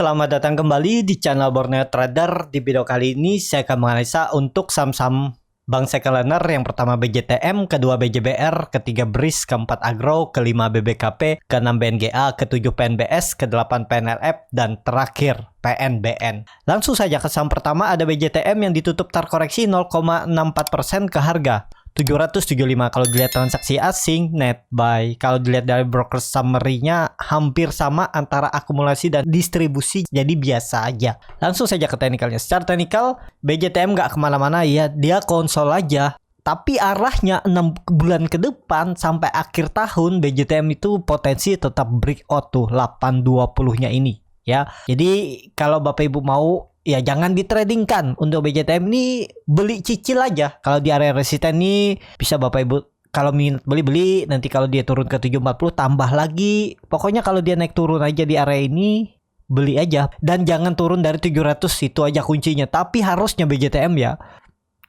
selamat datang kembali di channel Borneo Trader. Di video kali ini saya akan menganalisa untuk saham-saham Bank Seculaner. Yang pertama BJTM, kedua BJBR, ketiga BRIS, keempat Agro, kelima BBKP, keenam BNGA, ketujuh PNBS, kedelapan PNLF, dan terakhir PNBN. Langsung saja ke saham pertama, ada BJTM yang ditutup terkoreksi 0,64% ke harga 775. Kalau dilihat transaksi asing net buy, kalau dilihat dari broker summary-nya hampir sama antara akumulasi dan distribusi, jadi biasa aja. Langsung saja ke teknikalnya. Secara teknikal BJTM nggak kemana-mana ya, dia konsol aja. Tapi arahnya 6 bulan ke depan sampai akhir tahun BJTM itu potensi tetap breakout tuh 820-nya ini ya. Jadi kalau Bapak Ibu mau ya jangan ditradingkan. Untuk BJTM ini beli cicil aja. Kalau di area resisten ini bisa Bapak Ibu kalau minat beli, nanti kalau dia turun ke 740 tambah lagi. Pokoknya kalau dia naik turun aja di area ini beli aja, dan jangan turun dari 700, itu aja kuncinya. Tapi harusnya BJTM ya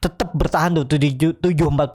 tetap bertahan tuh 740,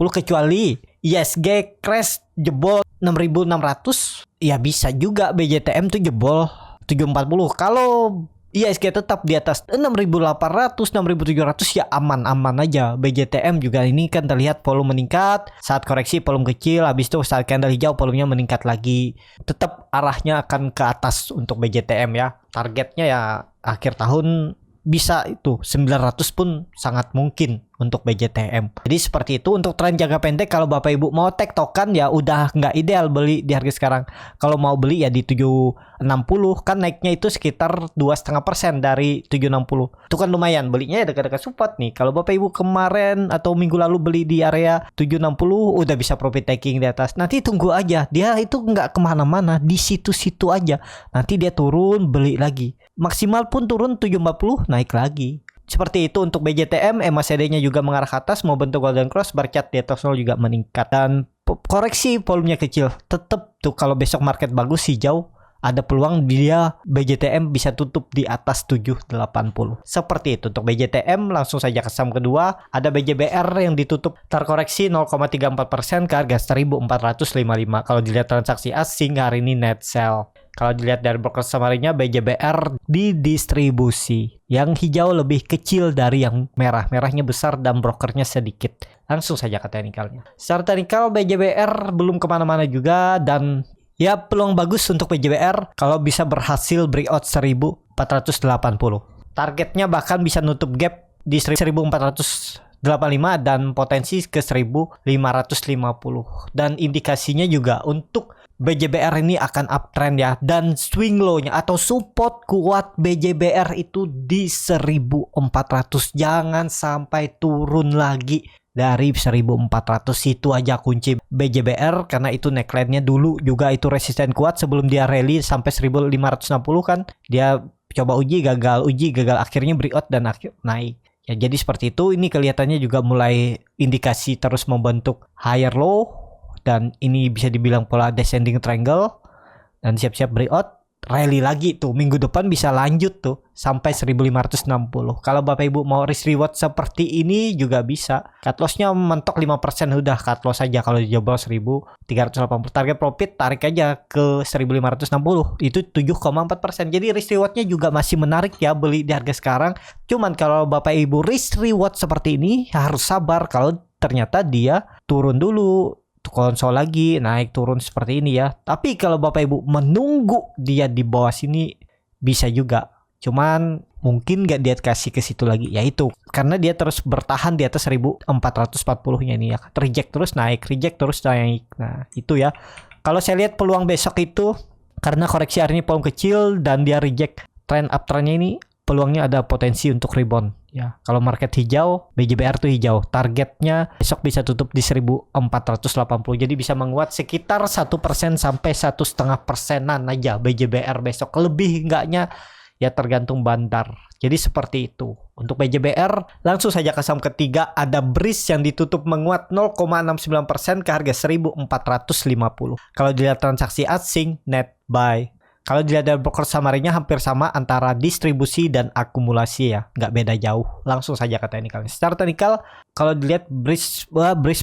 kecuali ISG crash jebol 6600 ya bisa juga BJTM tuh jebol 740. Kalau ISG tetap di atas 6.800, 6.700 ya aman-aman aja. BJTM juga ini kan terlihat volume meningkat, saat koreksi volume kecil, habis itu saat candle hijau volumenya meningkat lagi. Tetap arahnya akan ke atas untuk BJTM ya. Targetnya ya akhir tahun bisa itu 900 pun sangat mungkin untuk BJTM. Jadi seperti itu untuk tren jangka pendek. Kalau Bapak Ibu mau tektokan ya udah nggak ideal beli di harga sekarang. Kalau mau beli ya di 760, kan naiknya itu sekitar 2,5% dari 760. Itu kan lumayan, belinya ya dekat-dekat support nih. Kalau Bapak Ibu kemarin atau minggu lalu beli di area 760 udah bisa profit taking di atas. Nanti tunggu aja, dia itu nggak kemana-mana, di situ-situ aja. Nanti dia turun beli lagi. Maksimal pun turun 740 naik lagi. Seperti itu untuk BJTM. MACD-nya juga mengarah ke atas, mau bentuk golden cross, bercat di atas 0 juga meningkat. Dan koreksi volumenya kecil. Tetap tuh kalau besok market bagus hijau, ada peluang dia BJTM bisa tutup di atas 780. Seperti itu untuk BJTM. Langsung saja ke saham kedua, ada BJBR yang ditutup terkoreksi 0,34% ke harga 1455. Kalau dilihat transaksi asing hari ini net sell. Kalau dilihat dari broker summary-nya BJBR didistribusi. Yang hijau lebih kecil dari yang merah. Merahnya besar dan brokernya sedikit. Langsung saja ke teknikalnya. Secara teknikal BJBR belum kemana-mana juga, dan ya peluang bagus untuk BJBR kalau bisa berhasil breakout 1480. Targetnya bahkan bisa nutup gap di 1485 dan potensi ke 1550. Dan indikasinya juga untuk BJBR ini akan uptrend ya, dan swing low-nya atau support kuat BJBR itu di 1400. Jangan sampai turun lagi dari 1400. Itu aja kunci BJBR, karena itu neckline-nya dulu juga itu resisten kuat sebelum dia rally sampai 1560 kan. Dia coba uji gagal, akhirnya breakout dan naik. Ya jadi seperti itu. Ini kelihatannya juga mulai indikasi terus membentuk higher low, dan ini bisa dibilang pola descending triangle, dan siap-siap breakout rally lagi tuh. Minggu depan bisa lanjut tuh sampai 1560. Kalau Bapak Ibu mau risk reward seperti ini juga bisa. Cut loss-nya mentok 5%, udah cut loss aja kalau dijebol 1380. Target profit tarik aja ke 1560. Itu 7,4%. Jadi risk reward-nya juga masih menarik ya beli di harga sekarang. Cuman kalau Bapak Ibu risk reward seperti ini harus sabar kalau ternyata dia turun dulu, konsol lagi, naik turun seperti ini ya. Tapi kalau Bapak Ibu menunggu dia di bawah sini bisa juga. Cuman mungkin gak dia kasih ke situ lagi, yaitu karena dia terus bertahan di atas 1440-nya ini ya. Reject terus naik, reject terus naik. Nah itu ya. Kalau saya lihat peluang besok itu karena koreksi hari ini volume kecil dan dia reject trend uptrendnya ini, peluangnya ada potensi untuk rebound ya. Kalau market hijau, BJBR tuh hijau. Targetnya besok bisa tutup di 1480. Jadi bisa menguat sekitar 1% sampai 1,5%-an aja BJBR besok. Lebih enggaknya ya tergantung bandar. Jadi seperti itu. Untuk BJBR, langsung saja ke saham ketiga, ada BRIS yang ditutup menguat 0,69% ke harga 1450. Kalau dilihat transaksi asing, net buy. Kalau dilihat dari broker summary-nya hampir sama antara distribusi dan akumulasi ya, nggak beda jauh. Langsung saja ke teknikal. Secara teknikal, kalau dilihat BRIS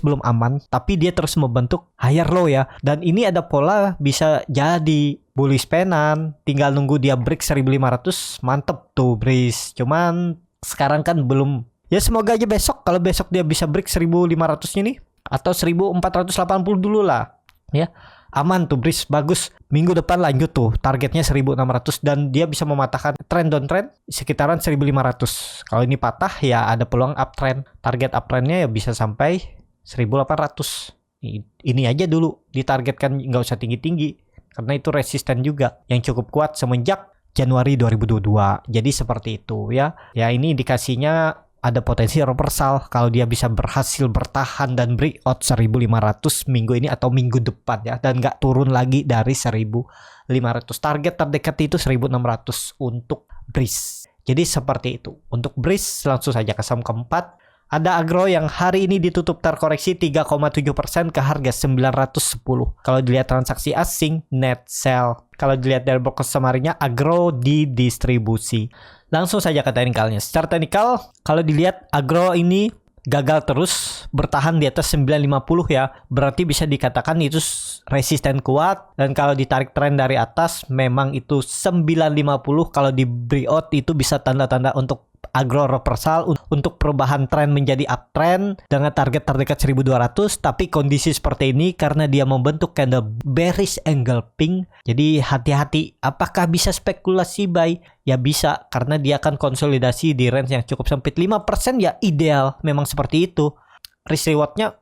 belum aman, tapi dia terus membentuk higher low ya. Dan ini ada pola bisa jadi bullish penan, tinggal nunggu dia break 1500, mantep tuh Breeze. Cuman sekarang kan belum. Ya semoga aja besok, kalau besok dia bisa break 1500-nya nih atau 1480 dulu lah. Ya. Aman tuh Breeze, bagus. Minggu depan lanjut tuh, targetnya 1600 dan dia bisa mematahkan trend downtrend sekitaran 1500. Kalau ini patah ya ada peluang uptrend. Target uptrendnya ya bisa sampai 1800. Ini aja dulu ditargetkan, nggak usah tinggi-tinggi karena itu resisten juga yang cukup kuat semenjak Januari 2022. Jadi seperti itu ya. Ya ini indikasinya ada potensi reversal kalau dia bisa berhasil bertahan dan breakout 1500 minggu ini atau minggu depan ya, dan nggak turun lagi dari 1500. Target terdekat itu 1600 untuk Breeze. Jadi seperti itu untuk Breeze. Langsung saja ke saham keempat. Ada Agro yang hari ini ditutup terkoreksi 3,7% ke harga 910. Kalau dilihat transaksi asing, net sell. Kalau dilihat dari broker samarinya, Agro didistribusi. Langsung saja ke teknikalnya. Secara teknikal, kalau dilihat Agro ini gagal terus bertahan di atas 950 ya. Berarti bisa dikatakan itu resisten kuat. Dan kalau ditarik tren dari atas, memang itu 950. Kalau di breakout itu bisa tanda-tanda untuk Agro reversal untuk perubahan tren menjadi uptrend dengan target terdekat 1200. Tapi kondisi seperti ini karena dia membentuk candle bearish engulfing, jadi hati-hati. Apakah bisa spekulasi buy? Ya bisa, karena dia akan konsolidasi di range yang cukup sempit. 5% ya ideal, memang seperti itu. Risk rewardnya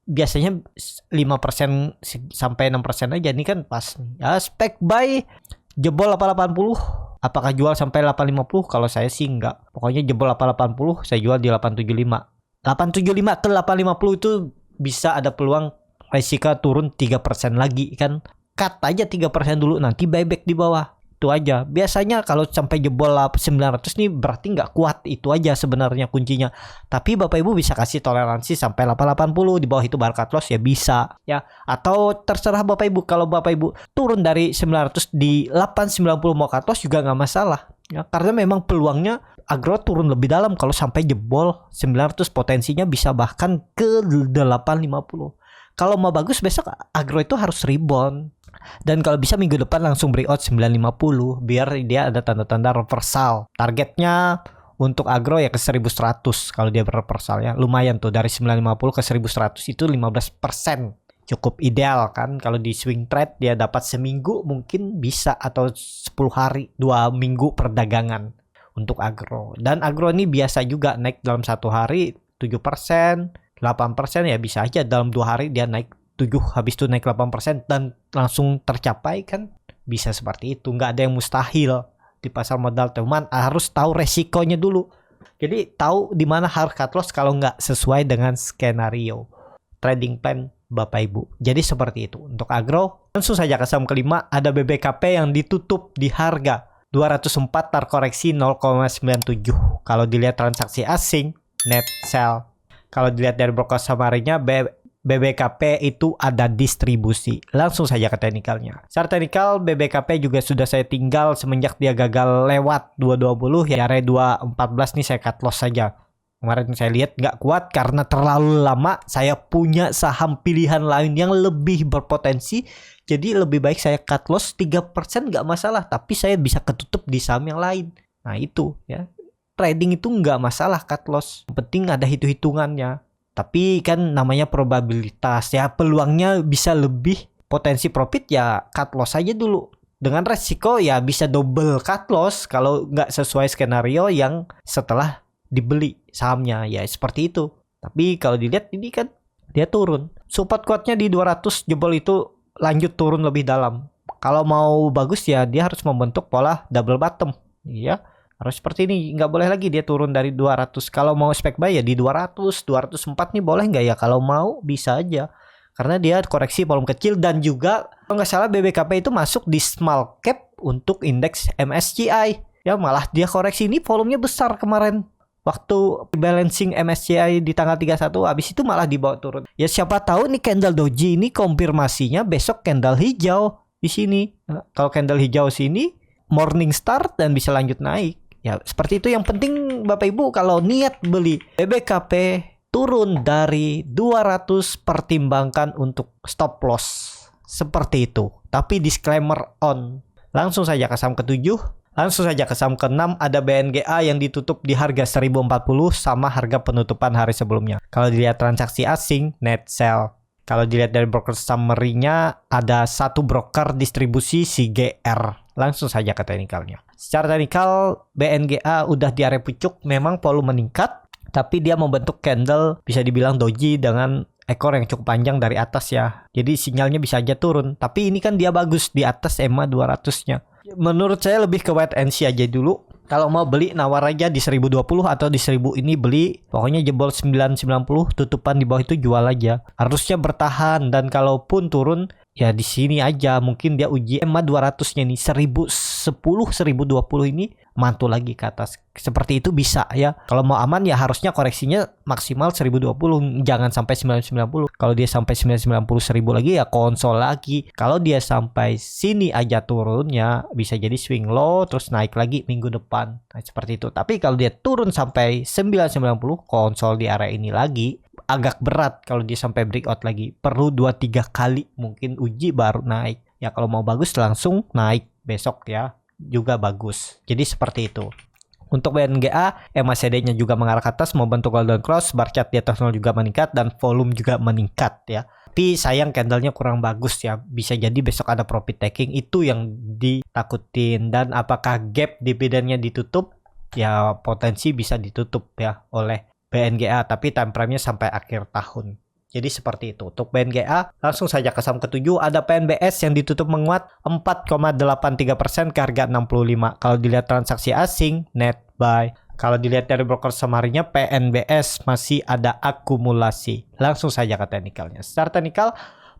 biasanya 5% sampai 6% aja. Ini kan pas ya, spek buy jebol 880. Apakah jual sampai 850? Kalau saya sih enggak. Pokoknya jebol 880, saya jual di 875. 875 ke 850 itu bisa ada peluang resiko turun 3% lagi kan. Cut aja 3% dulu, nanti buyback di bawah. Itu aja. Biasanya kalau sampai jebol 900 nih berarti nggak kuat. Itu aja sebenarnya kuncinya. Tapi Bapak Ibu bisa kasih toleransi sampai 880. Di bawah itu bar cut loss ya bisa. Ya. Atau terserah Bapak Ibu. Kalau Bapak Ibu turun dari 900 di 890 mau cut loss juga nggak masalah. Ya, karena memang peluangnya Agro turun lebih dalam. Kalau sampai jebol 900 potensinya bisa bahkan ke 850. Kalau mau bagus besok Agro itu harus rebound. Dan kalau bisa minggu depan langsung breakout 950 biar dia ada tanda-tanda reversal. Targetnya untuk Agro ya ke 1100 kalau dia reversal ya. Lumayan tuh dari 950 ke 1100 itu 15%. Cukup ideal kan. Kalau di swing trade dia dapat seminggu mungkin bisa, atau 10 hari, 2 minggu perdagangan untuk Agro. Dan Agro ini biasa juga naik dalam satu hari 7%, 8% ya bisa aja dalam 2 hari dia naik 7, habis itu naik 8% dan langsung tercapai kan. Bisa seperti itu, nggak ada yang mustahil di pasar modal. Teman harus tahu resikonya dulu. Jadi tahu di mana harus cut loss kalau nggak sesuai dengan skenario trading plan Bapak Ibu. Jadi seperti itu untuk Agro. Langsung saja ke saham kelima, ada BBKP yang ditutup di harga 204 terkoreksi 0,97. Kalau dilihat transaksi asing, net sell. Kalau dilihat dari broker samarinya, BBKP itu ada distribusi. Langsung saja ke teknikalnya. Secara teknikal BBKP juga sudah saya tinggal semenjak dia gagal lewat 220 ya, area 214 nih saya cut loss saja. Kemarin saya lihat nggak kuat karena terlalu lama. Saya punya saham pilihan lain yang lebih berpotensi. Jadi lebih baik saya cut loss 3% nggak masalah. Tapi saya bisa ketutup di saham yang lain. Nah itu ya. Trading itu nggak masalah cut loss. Yang penting ada hitung-hitungannya. Tapi kan namanya probabilitas ya, peluangnya bisa lebih, potensi profit ya cut loss aja dulu. Dengan resiko ya bisa double cut loss kalau nggak sesuai skenario yang setelah dibeli sahamnya ya seperti itu. Tapi kalau dilihat ini kan dia turun. Support kuatnya di 200, jebol itu lanjut turun lebih dalam. Kalau mau bagus ya dia harus membentuk pola double bottom. Ya. Harus seperti ini, nggak boleh lagi dia turun dari 200. Kalau mau spek buy ya di 200, 204 nih boleh nggak ya? Kalau mau bisa aja. Karena dia koreksi volume kecil dan juga kalau nggak salah BBKP itu masuk di small cap untuk indeks MSCI. Ya malah dia koreksi ini volumenya besar kemarin. Waktu balancing MSCI di tanggal 31, habis itu malah dibawa turun. Ya siapa tahu nih candle doji ini konfirmasinya besok candle hijau di sini. Nah, kalau candle hijau sini morning start dan bisa lanjut naik. Ya seperti itu, yang penting Bapak Ibu kalau niat beli BBKP turun dari 200 pertimbangkan untuk stop loss. seperti itu. Tapi disclaimer on. Langsung saja ke saham ke-7. Langsung saja ke saham ke-6, ada BNGA yang ditutup di harga 1040 sama harga penutupan hari sebelumnya. Kalau dilihat transaksi asing, net sell. Kalau dilihat dari broker summary-nya, ada satu broker distribusi CGR. Langsung saja ke teknikalnya. Secara teknikal, BNGA udah di area pucuk, memang volume meningkat, tapi dia membentuk candle bisa dibilang doji dengan ekor yang cukup panjang dari atas ya. Jadi sinyalnya bisa aja turun. Tapi ini kan dia bagus di atas EMA 200-nya. Menurut saya lebih ke wait and see aja dulu. Kalau mau beli nawar aja di 1020 atau di 1000 ini beli. Pokoknya jebol 990 tutupan di bawah itu jual aja. Harusnya bertahan dan kalaupun turun ya di sini aja. Mungkin dia uji EMA 200-nya nih 1010 1020 ini mantul lagi ke atas. Seperti itu bisa ya. Kalau mau aman ya harusnya koreksinya maksimal 1020, jangan sampai 990. Kalau dia sampai 990 1000 lagi ya konsol lagi. Kalau dia sampai sini aja turunnya bisa jadi swing low terus naik lagi minggu depan. Nah, seperti itu. Tapi kalau dia turun sampai 990 konsol di area ini lagi agak berat. Kalau dia sampai breakout lagi perlu 2-3 kali mungkin uji baru naik. Ya kalau mau bagus langsung naik besok ya. Juga bagus. Jadi seperti itu. Untuk BNGA, MACD-nya juga mengarah ke atas membentuk golden cross, bar chart di atas 0 juga meningkat dan volume juga meningkat ya. Tapi sayang candlenya kurang bagus ya. Bisa jadi besok ada profit taking, itu yang ditakutin. Dan apakah gap dividennya ditutup? Ya potensi bisa ditutup ya oleh BNGA, tapi time frame-nya sampai akhir tahun. Jadi seperti itu. Untuk BNGA, langsung saja ke saham ke-7. Ada PNBS yang ditutup menguat 4,83% ke harga 65. Kalau dilihat transaksi asing, net buy. Kalau dilihat dari broker summary-nya, PNBS masih ada akumulasi. Langsung saja ke teknikalnya. Secara teknikal,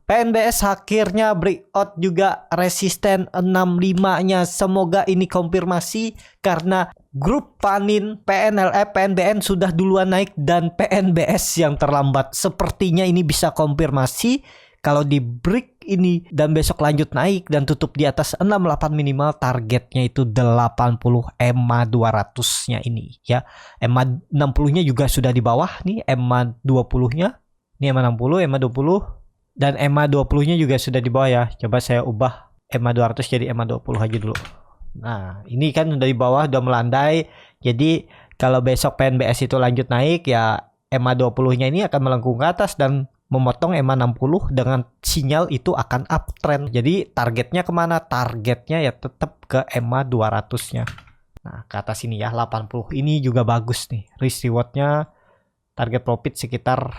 PNBS akhirnya breakout juga resisten 65-nya. Semoga ini konfirmasi karena grup Panin, PNLF, PNBN sudah duluan naik dan PNBS yang terlambat. Sepertinya ini bisa konfirmasi kalau di break ini dan besok lanjut naik dan tutup di atas 68 minimal, targetnya itu 80 EMA 200-nya ini ya. EMA 60-nya juga sudah di bawah nih, EMA 20-nya. Ini EMA 60, EMA 20 dan EMA 20-nya juga sudah di bawah ya. Coba saya ubah EMA 200 jadi EMA 20 aja dulu. Nah, ini kan udah di bawah, udah melandai. Jadi kalau besok PNBS itu lanjut naik ya EMA 20-nya ini akan melengkung ke atas dan memotong EMA 60 dengan sinyal itu akan uptrend. Jadi targetnya kemana? Targetnya ya tetap ke EMA 200-nya. Nah, ke atas ini ya 80. Ini juga bagus nih. Risk reward-nya target profit sekitar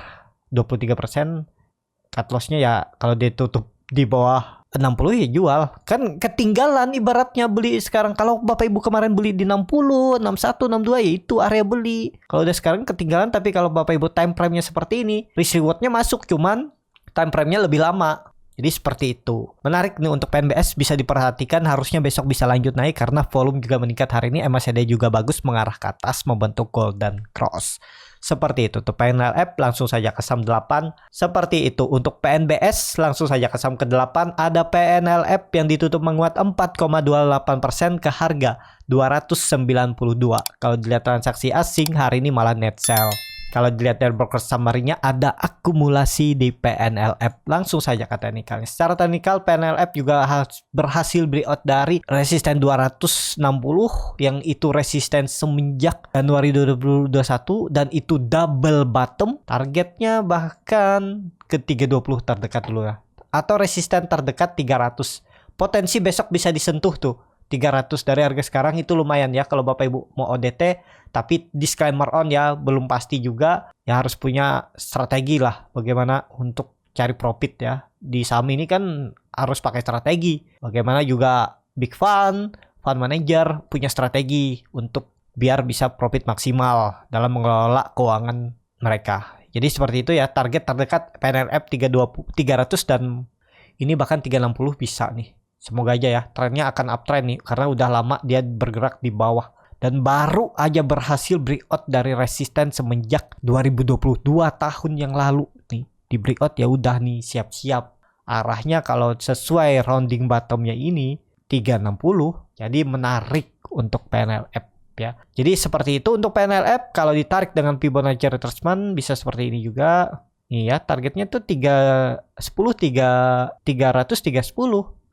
23%. Cut loss-nya ya kalau dia tutup di bawah 60 ya jual. Kan ketinggalan ibaratnya beli sekarang. Kalau Bapak Ibu kemarin beli di 60, 61, 62 ya itu area beli. Kalau udah sekarang ketinggalan, tapi kalau Bapak Ibu time frame-nya seperti ini, risk reward-nya masuk cuman time frame-nya lebih lama. Jadi seperti itu. Menarik nih untuk PNBS, bisa diperhatikan, harusnya besok bisa lanjut naik karena volume juga meningkat hari ini. MACD juga bagus mengarah ke atas membentuk golden cross. Seperti itu. Untuk PNLF langsung saja ke saham 8. Seperti itu. Untuk PNBS langsung saja ke saham ke-8. Ada PNLF yang ditutup menguat 4,28% ke harga 292. Kalau dilihat transaksi asing hari ini malah net sell. Kalau dilihat dari broker summary-nya ada akumulasi di PNLF. Langsung saja ke teknikalnya. Secara teknikal PNLF juga berhasil breakout dari resisten 260 yang itu resisten semenjak Januari 2021 dan itu double bottom. Targetnya bahkan ke 320 terdekat dulu ya. Atau resisten terdekat 300. Potensi besok bisa disentuh tuh. 300 dari harga sekarang itu lumayan ya kalau Bapak Ibu mau ODT, tapi disclaimer on ya, belum pasti juga ya, harus punya strategi lah bagaimana untuk cari profit ya. Di saham ini kan harus pakai strategi. Bagaimana juga big fund manager punya strategi untuk biar bisa profit maksimal dalam mengelola keuangan mereka. Jadi seperti itu ya, target terdekat PNLF 300 dan ini bahkan 360 bisa nih. Semoga aja ya, trennya akan uptrend nih karena udah lama dia bergerak di bawah dan baru aja berhasil breakout dari resisten semenjak 2022 tahun yang lalu nih. Di breakout ya udah nih siap-siap. Arahnya kalau sesuai rounding bottomnya ini 360. Jadi menarik untuk PNLF ya. Jadi seperti itu untuk PNLF. Kalau ditarik dengan Fibonacci retracement bisa seperti ini juga. Nih ya, targetnya tuh 310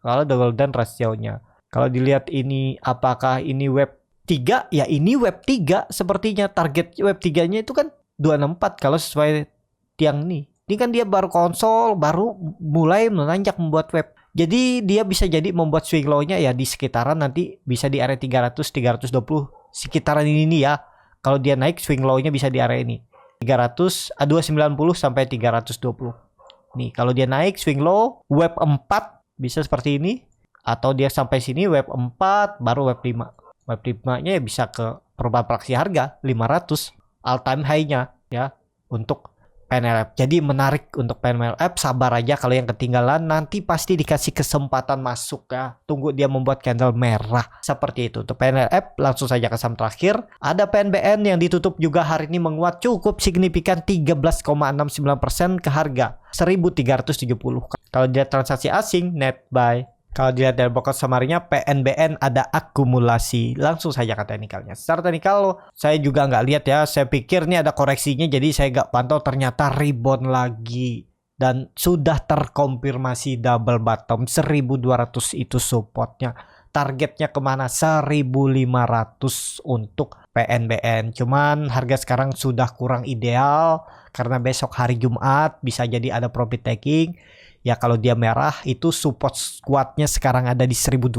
kalau the golden ratio-nya. Kalau dilihat ini apakah ini web 3? Ya ini web 3 sepertinya. Target web 3-nya itu kan 264 kalau sesuai tiang nih. Ini kan dia baru konsol, baru mulai menanjak membuat web. Jadi dia bisa jadi membuat swing low-nya ya di sekitaran nanti bisa di area 300 320 sekitaran ini nih ya. Kalau dia naik swing low-nya bisa di area ini. 290 sampai 320. Nih, kalau dia naik swing low, web 4 bisa seperti ini, atau dia sampai sini web 4 baru web 5. Web 5-nya ya bisa ke perubahan praksi harga 500 all time high-nya ya untuk PNLF. Jadi menarik untuk PNLF, sabar aja kalau yang ketinggalan nanti pasti dikasih kesempatan masuk ya. Tunggu dia membuat candle merah seperti itu. Untuk PNLF langsung saja ke saham terakhir. Ada PNBN yang ditutup juga hari ini menguat cukup signifikan 13,69% ke harga 1.370. Kalau dia transaksi asing net buy. Kalau dilihat dari broker summary-nya, PNBN ada akumulasi. Langsung saja ke teknikalnya. Secara teknikal, saya juga nggak lihat ya. Saya pikir ini ada koreksinya, jadi saya nggak pantau. Ternyata rebound lagi. Dan sudah terkonfirmasi double bottom. 1.200 itu supportnya. Targetnya kemana? 1.500 untuk PNBN. Cuman harga sekarang sudah kurang ideal. Karena besok hari Jumat bisa jadi ada profit taking. Ya kalau dia merah itu support kuatnya sekarang ada di 1200.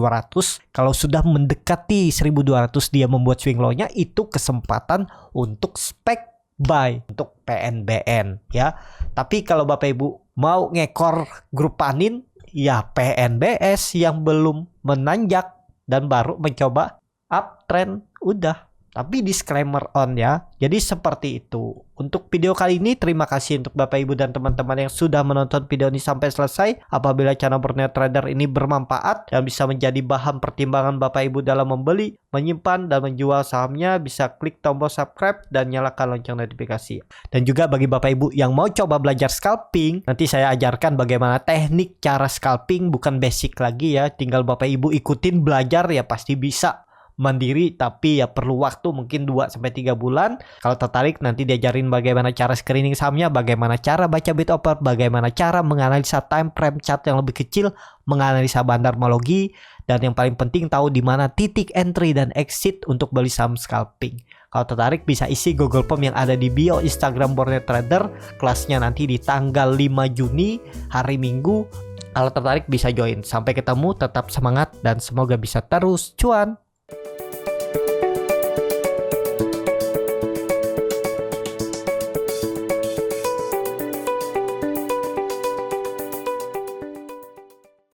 Kalau sudah mendekati 1200 dia membuat swing low-nya, itu kesempatan untuk spek buy untuk PNBN ya. Tapi kalau Bapak Ibu mau ngekor grup panin ya PNBS yang belum menanjak dan baru mencoba uptrend udah. Tapi disclaimer on ya. Jadi seperti itu. Untuk video kali ini terima kasih untuk Bapak Ibu dan teman-teman yang sudah menonton video ini sampai selesai. Apabila channel Borneo Trader ini bermanfaat dan bisa menjadi bahan pertimbangan Bapak Ibu dalam membeli, menyimpan dan menjual sahamnya, bisa klik tombol subscribe dan nyalakan lonceng notifikasi. Dan juga bagi Bapak Ibu yang mau coba belajar scalping, nanti saya ajarkan bagaimana teknik cara scalping, bukan basic lagi ya. Tinggal Bapak Ibu ikutin belajar ya pasti bisa. Mandiri, tapi ya perlu waktu mungkin 2-3 bulan. Kalau tertarik nanti diajarin bagaimana cara screening sahamnya, bagaimana cara baca bid offer, bagaimana cara menganalisa time frame chart yang lebih kecil, menganalisa bandarmologi, dan yang paling penting tahu di mana titik entry dan exit untuk beli saham scalping. Kalau tertarik bisa isi Google Form yang ada di bio Instagram Borneo Trader. Kelasnya nanti di tanggal 5 Juni hari Minggu. Kalau tertarik bisa join. Sampai ketemu, tetap semangat dan semoga bisa terus cuan.